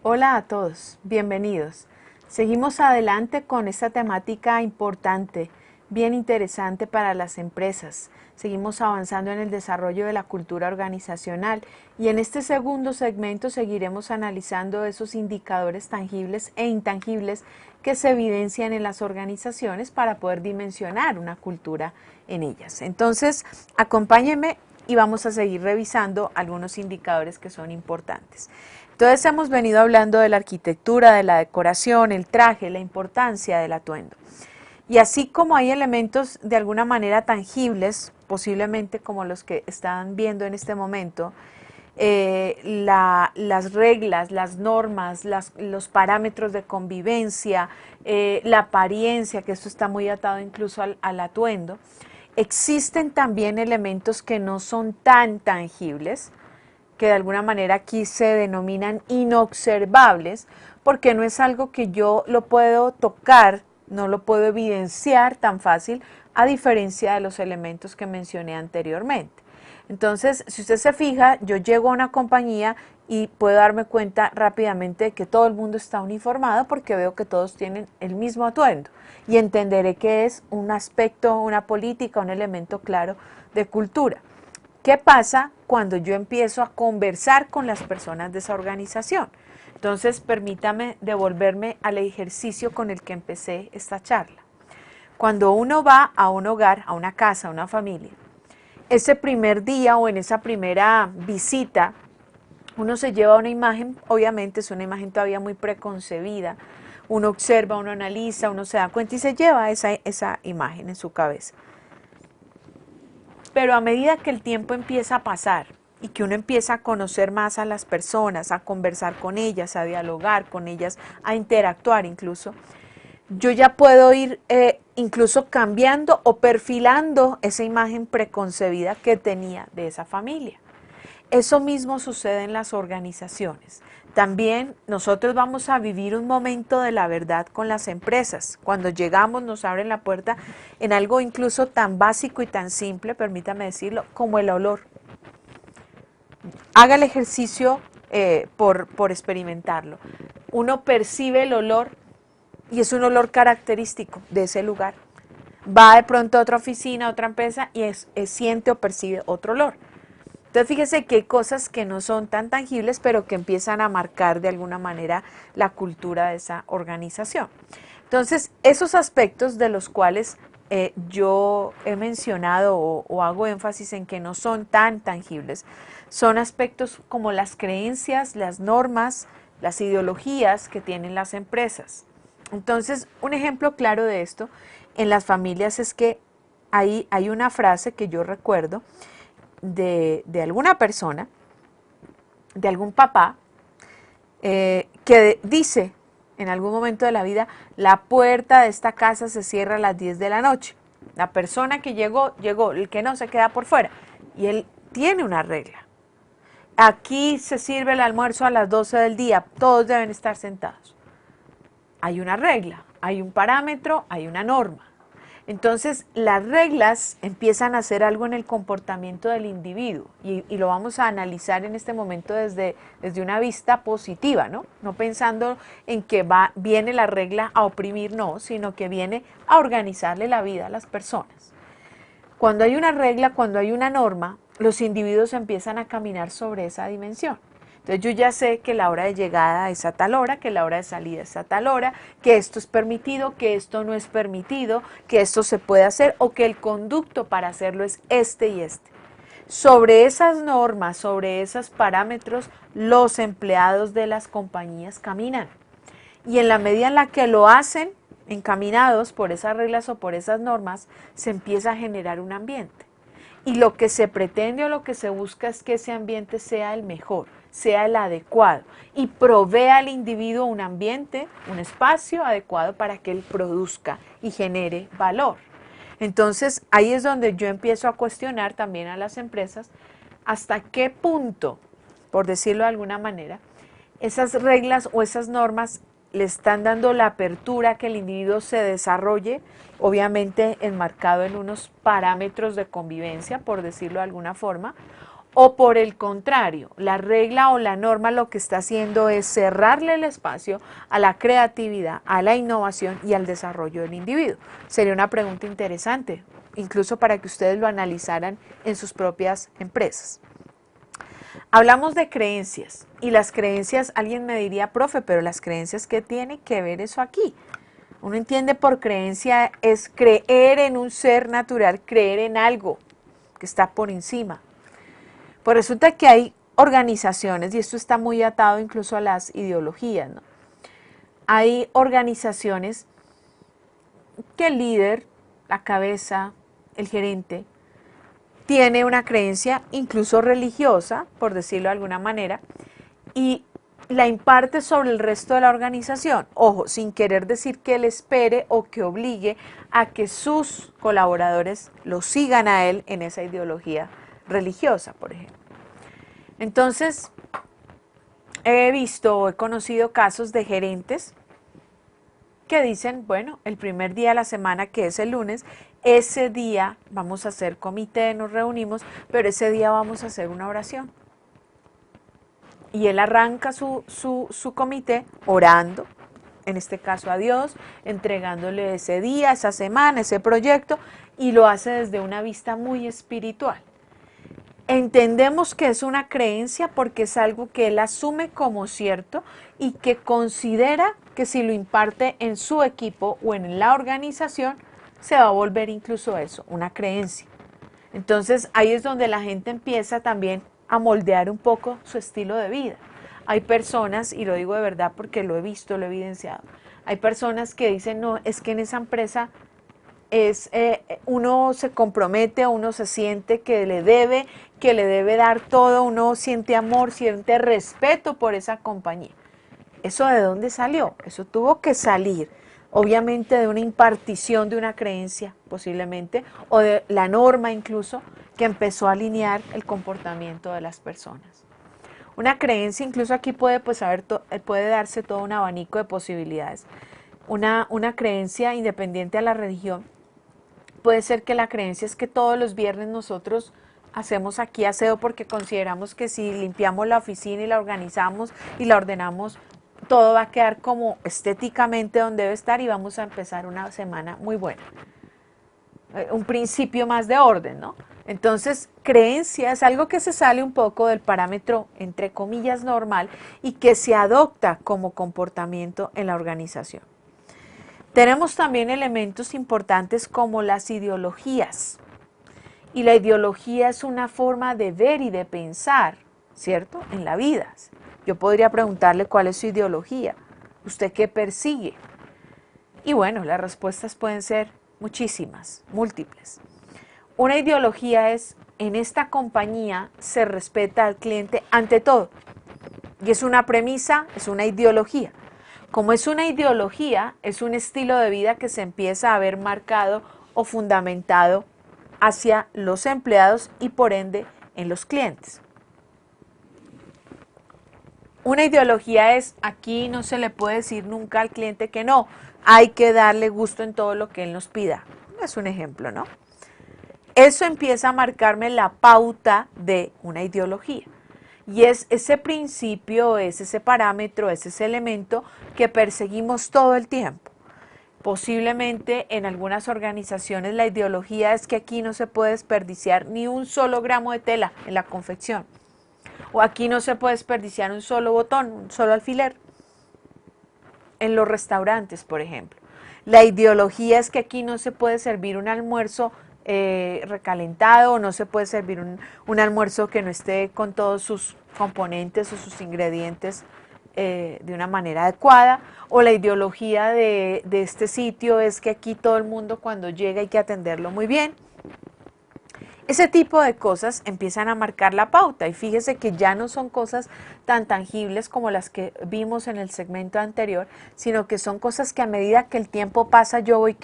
Hola a todos, bienvenidos. Seguimos adelante con esta temática importante, bien interesante para las empresas. Seguimos avanzando en el desarrollo de la cultura organizacional y en este segundo segmento seguiremos analizando esos indicadores tangibles e intangibles que se evidencian en las organizaciones para poder dimensionar una cultura en ellas. Entonces, acompáñenme y vamos a seguir revisando algunos indicadores que son importantes. Entonces hemos venido hablando de la arquitectura, de la decoración, el traje, la importancia del atuendo. Y así como hay elementos de alguna manera tangibles, posiblemente como los que están viendo en este momento, las reglas, las normas, los parámetros de convivencia, la apariencia, que esto está muy atado incluso al atuendo, existen también elementos que no son tan tangibles, que de alguna manera aquí se denominan inobservables, porque no es algo que yo lo puedo tocar, no lo puedo evidenciar tan fácil, a diferencia de los elementos que mencioné anteriormente. Entonces, si usted se fija, yo llego a una compañía y puedo darme cuenta rápidamente de que todo el mundo está uniformado porque veo que todos tienen el mismo atuendo y entenderé que es un aspecto, una política, un elemento claro de cultura. ¿Qué pasa cuando yo empiezo a conversar con las personas de esa organización? Entonces, permítame devolverme al ejercicio con el que empecé esta charla. Cuando uno va a un hogar, a una casa, a una familia, ese primer día o en esa primera visita, uno se lleva una imagen, obviamente es una imagen todavía muy preconcebida, uno observa, uno analiza, uno se da cuenta y se lleva esa imagen en su cabeza. Pero a medida que el tiempo empieza a pasar y que uno empieza a conocer más a las personas, a conversar con ellas, a dialogar con ellas, a interactuar incluso, yo ya puedo ir incluso cambiando o perfilando esa imagen preconcebida que tenía de esa familia. Eso mismo sucede en las organizaciones. También nosotros vamos a vivir un momento de la verdad con las empresas. Cuando llegamos nos abren la puerta en algo incluso tan básico y tan simple, permítame decirlo, como el olor. Haga el ejercicio por experimentarlo. Uno percibe el olor y es un olor característico de ese lugar. Va de pronto a otra oficina, a otra empresa y siente o percibe otro olor. Entonces fíjese que hay cosas que no son tan tangibles, pero que empiezan a marcar de alguna manera la cultura de esa organización. Entonces, esos aspectos de los cuales yo he mencionado o hago énfasis en que no son tan tangibles, son aspectos como las creencias, las normas, las ideologías que tienen las empresas. Entonces, un ejemplo claro de esto en las familias es que hay una frase que yo recuerdo de alguna persona, de algún papá, que dice en algún momento de la vida, la puerta de esta casa se cierra a las 10 de la noche. La persona que llegó, llegó, el que no se queda por fuera. Y él tiene una regla. Aquí se sirve el almuerzo a las 12 del día, todos deben estar sentados. Hay una regla, hay un parámetro, hay una norma. Entonces, las reglas empiezan a hacer algo en el comportamiento del individuo y lo vamos a analizar en este momento desde una vista positiva, ¿no? No pensando en que viene la regla a oprimir, no, sino que viene a organizarle la vida a las personas. Cuando hay una regla, cuando hay una norma, los individuos empiezan a caminar sobre esa dimensión. Entonces yo ya sé que la hora de llegada es a tal hora, que la hora de salida es a tal hora, que esto es permitido, que esto no es permitido, que esto se puede hacer o que el conducto para hacerlo es este y este. Sobre esas normas, sobre esos parámetros, los empleados de las compañías caminan. Y en la medida en la que lo hacen, encaminados por esas reglas o por esas normas, se empieza a generar un ambiente. Y lo que se pretende o lo que se busca es que ese ambiente sea el mejor, sea el adecuado y provea al individuo un ambiente, un espacio adecuado para que él produzca y genere valor. Entonces, ahí es donde yo empiezo a cuestionar también a las empresas hasta qué punto, por decirlo de alguna manera, esas reglas o esas normas le están dando la apertura a que el individuo se desarrolle, obviamente enmarcado en unos parámetros de convivencia, por decirlo de alguna forma, O por el contrario, la regla o la norma lo que está haciendo es cerrarle el espacio a la creatividad, a la innovación y al desarrollo del individuo. Sería una pregunta interesante, incluso para que ustedes lo analizaran en sus propias empresas. Hablamos de creencias y las creencias, alguien me diría, profe, pero las creencias, ¿qué tiene que ver eso aquí? Uno entiende por creencia es creer en un ser natural, creer en algo que está por encima. Pues resulta que hay organizaciones, y esto está muy atado incluso a las ideologías, ¿no? Hay organizaciones que el líder, la cabeza, el gerente, tiene una creencia incluso religiosa, por decirlo de alguna manera, y la imparte sobre el resto de la organización. Ojo, sin querer decir que él espere o que obligue a que sus colaboradores lo sigan a él en esa ideología religiosa, por ejemplo. Entonces, he visto o he conocido casos de gerentes que dicen, bueno, el primer día de la semana, que es el lunes, ese día vamos a hacer comité, nos reunimos, pero ese día vamos a hacer una oración. Y él arranca su comité orando, en este caso a Dios, entregándole ese día, esa semana, ese proyecto, y lo hace desde una vista muy espiritual. Entendemos que es una creencia porque es algo que él asume como cierto y que considera que si lo imparte en su equipo o en la organización, se va a volver incluso eso, una creencia. Entonces ahí es donde la gente empieza también a moldear un poco su estilo de vida. Hay personas, y lo digo de verdad porque lo he visto, lo he evidenciado, hay personas que dicen, no, es que en esa empresa uno se compromete, uno se siente que le debe dar todo, uno siente amor, siente respeto por esa compañía. ¿Eso de dónde salió? Eso tuvo que salir, obviamente, de una impartición de una creencia, posiblemente, o de la norma incluso, que empezó a alinear el comportamiento de las personas. Una creencia, incluso aquí puede darse todo un abanico de posibilidades. Una creencia independiente a la religión. Puede ser que la creencia es que todos los viernes nosotros hacemos aquí aseo porque consideramos que si limpiamos la oficina y la organizamos y la ordenamos, todo va a quedar como estéticamente donde debe estar y vamos a empezar una semana muy buena. Un principio más de orden, ¿no? Entonces, creencia es algo que se sale un poco del parámetro, entre comillas, normal y que se adopta como comportamiento en la organización. Tenemos también elementos importantes como las ideologías. Y la ideología es una forma de ver y de pensar, ¿cierto? En la vida. Yo podría preguntarle cuál es su ideología. ¿Usted qué persigue? Y bueno, las respuestas pueden ser muchísimas, múltiples. Una ideología es, en esta compañía se respeta al cliente ante todo. Y es una premisa, es una ideología. Como es una ideología, es un estilo de vida que se empieza a ver marcado o fundamentado hacia los empleados y por ende en los clientes. Una ideología es, aquí no se le puede decir nunca al cliente que no, hay que darle gusto en todo lo que él nos pida. Es un ejemplo, ¿no? Eso empieza a marcarme la pauta de una ideología. Y es ese principio, es ese parámetro, es ese elemento que perseguimos todo el tiempo. Posiblemente en algunas organizaciones la ideología es que aquí no se puede desperdiciar ni un solo gramo de tela en la confección. O aquí no se puede desperdiciar un solo botón, un solo alfiler. En los restaurantes, por ejemplo. La ideología es que aquí no se puede servir un almuerzo recalentado, o no se puede servir un almuerzo que no esté con todos sus componentes o sus ingredientes de una manera adecuada, o la ideología de este sitio es que aquí todo el mundo cuando llega hay que atenderlo muy bien. Ese tipo de cosas empiezan a marcar la pauta y fíjese que ya no son cosas tan tangibles como las que vimos en el segmento anterior, sino que son cosas que a medida que el tiempo pasa yo voy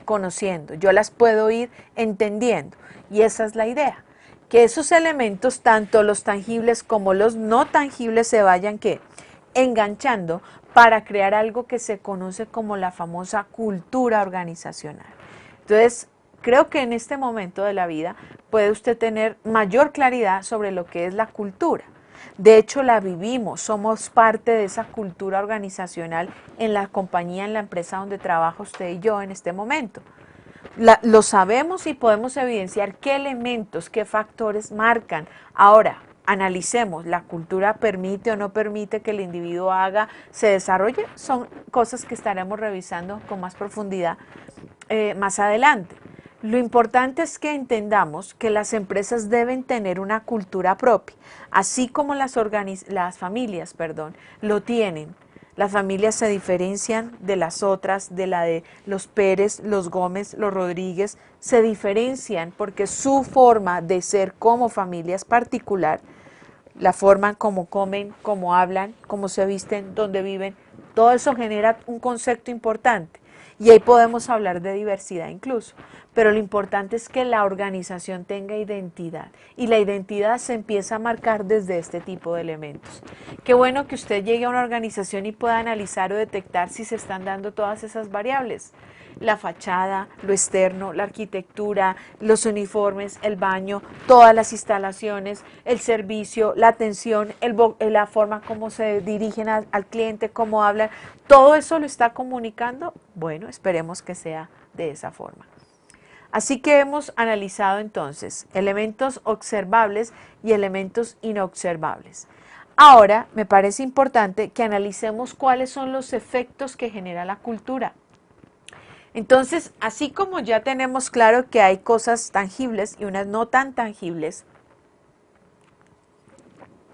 conociendo, yo las puedo ir entendiendo y esa es la idea, que esos elementos, tanto los tangibles como los no tangibles, se vayan enganchando para crear algo que se conoce como la famosa cultura organizacional. Entonces, creo que en este momento de la vida puede usted tener mayor claridad sobre lo que es la cultura. De hecho, la vivimos, somos parte de esa cultura organizacional en la compañía, en la empresa donde trabaja usted y yo en este momento. Lo sabemos y podemos evidenciar qué elementos, qué factores marcan. Ahora, analicemos, ¿la cultura permite o no permite que el individuo se desarrolle? Son cosas que estaremos revisando con más profundidad más adelante. Lo importante es que entendamos que las empresas deben tener una cultura propia, así como las familias, lo tienen. Las familias se diferencian de las otras, de la de los Pérez, los Gómez, los Rodríguez, se diferencian porque su forma de ser como familia es particular, la forma como comen, cómo hablan, cómo se visten, dónde viven, todo eso genera un concepto importante. Y ahí podemos hablar de diversidad incluso, pero lo importante es que la organización tenga identidad y la identidad se empieza a marcar desde este tipo de elementos. Qué bueno que usted llegue a una organización y pueda analizar o detectar si se están dando todas esas variables. La fachada, lo externo, la arquitectura, los uniformes, el baño, todas las instalaciones, el servicio, la atención, la forma como se dirigen al cliente, cómo hablan, ¿todo eso lo está comunicando? Bueno, esperemos que sea de esa forma. Así que hemos analizado entonces elementos observables y elementos inobservables. Ahora me parece importante que analicemos cuáles son los efectos que genera la cultura. Entonces, así como ya tenemos claro que hay cosas tangibles y unas no tan tangibles,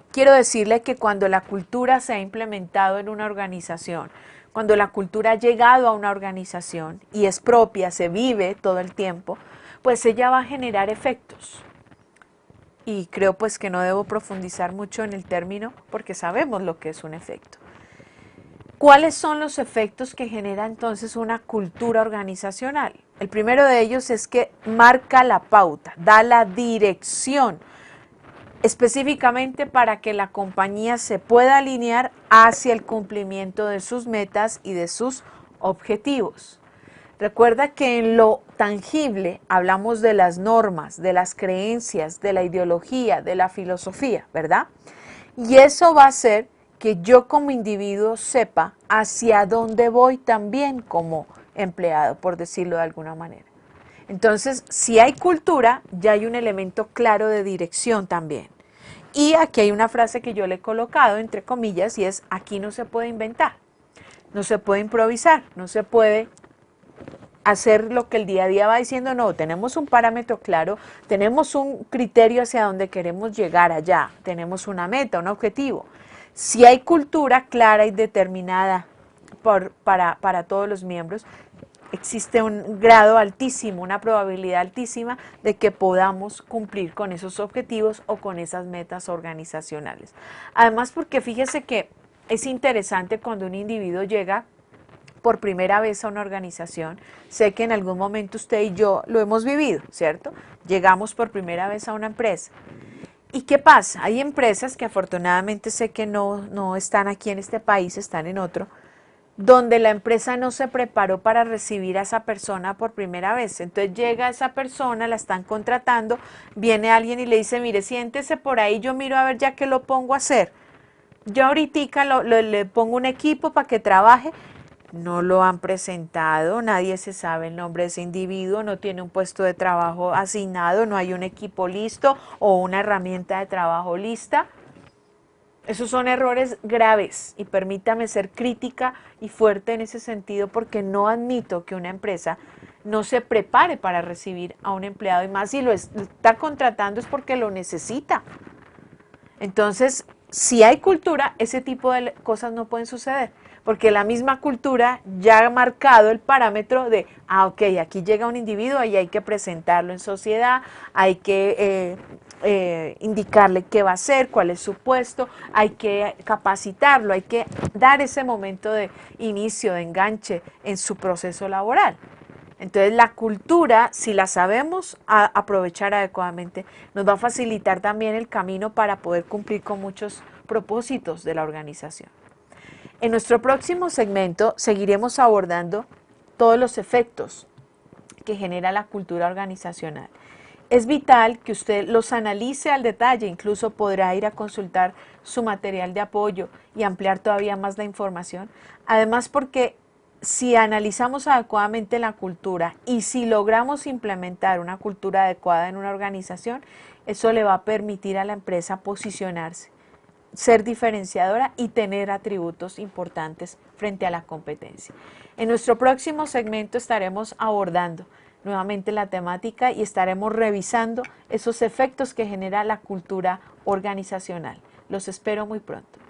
quiero decirle que cuando la cultura se ha implementado en una organización, cuando la cultura ha llegado a una organización y es propia, se vive todo el tiempo, pues ella va a generar efectos. Y creo pues que no debo profundizar mucho en el término porque sabemos lo que es un efecto. ¿Cuáles son los efectos que genera entonces una cultura organizacional? El primero de ellos es que marca la pauta, da la dirección, específicamente para que la compañía se pueda alinear hacia el cumplimiento de sus metas y de sus objetivos. Recuerda que en lo tangible hablamos de las normas, de las creencias, de la ideología, de la filosofía, ¿verdad? Y eso va a hacer que yo como individuo sepa hacia dónde voy también como empleado, por decirlo de alguna manera. Entonces, si hay cultura, ya hay un elemento claro de dirección también. Y aquí hay una frase que yo le he colocado entre comillas y es: aquí no se puede inventar, no se puede improvisar, no se puede hacer lo que el día a día va diciendo. No, tenemos un parámetro claro, tenemos un criterio hacia donde queremos llegar allá, tenemos una meta, un objetivo. Si hay cultura clara y determinada para todos los miembros, existe un grado altísimo, una probabilidad altísima de que podamos cumplir con esos objetivos o con esas metas organizacionales. Además, porque fíjese que es interesante cuando un individuo llega por primera vez a una organización. Sé que en algún momento usted y yo lo hemos vivido, ¿cierto? Llegamos por primera vez a una empresa. ¿Y qué pasa? Hay empresas que afortunadamente sé que no están aquí en este país, están en otro, donde la empresa no se preparó para recibir a esa persona por primera vez. Entonces llega esa persona, la están contratando, viene alguien y le dice: mire, siéntese por ahí, yo miro a ver ya qué lo pongo a hacer. Yo ahorita le pongo un equipo para que trabaje. No lo han presentado, nadie se sabe el nombre de ese individuo, no tiene un puesto de trabajo asignado, no hay un equipo listo o una herramienta de trabajo lista. Esos son errores graves y permítame ser crítica y fuerte en ese sentido, porque no admito que una empresa no se prepare para recibir a un empleado, y más si lo está contratando es porque lo necesita. Entonces, si hay cultura, ese tipo de cosas no pueden suceder, porque la misma cultura ya ha marcado el parámetro de: ok, aquí llega un individuo y hay que presentarlo en sociedad, hay que indicarle qué va a hacer, cuál es su puesto, hay que capacitarlo, hay que dar ese momento de inicio, de enganche en su proceso laboral. Entonces la cultura, si la sabemos aprovechar adecuadamente, nos va a facilitar también el camino para poder cumplir con muchos propósitos de la organización. En nuestro próximo segmento seguiremos abordando todos los efectos que genera la cultura organizacional. Es vital que usted los analice al detalle, incluso podrá ir a consultar su material de apoyo y ampliar todavía más la información. Además, porque si analizamos adecuadamente la cultura y si logramos implementar una cultura adecuada en una organización, eso le va a permitir a la empresa posicionarse, ser diferenciadora y tener atributos importantes frente a la competencia. En nuestro próximo segmento estaremos abordando nuevamente la temática y estaremos revisando esos efectos que genera la cultura organizacional. Los espero muy pronto.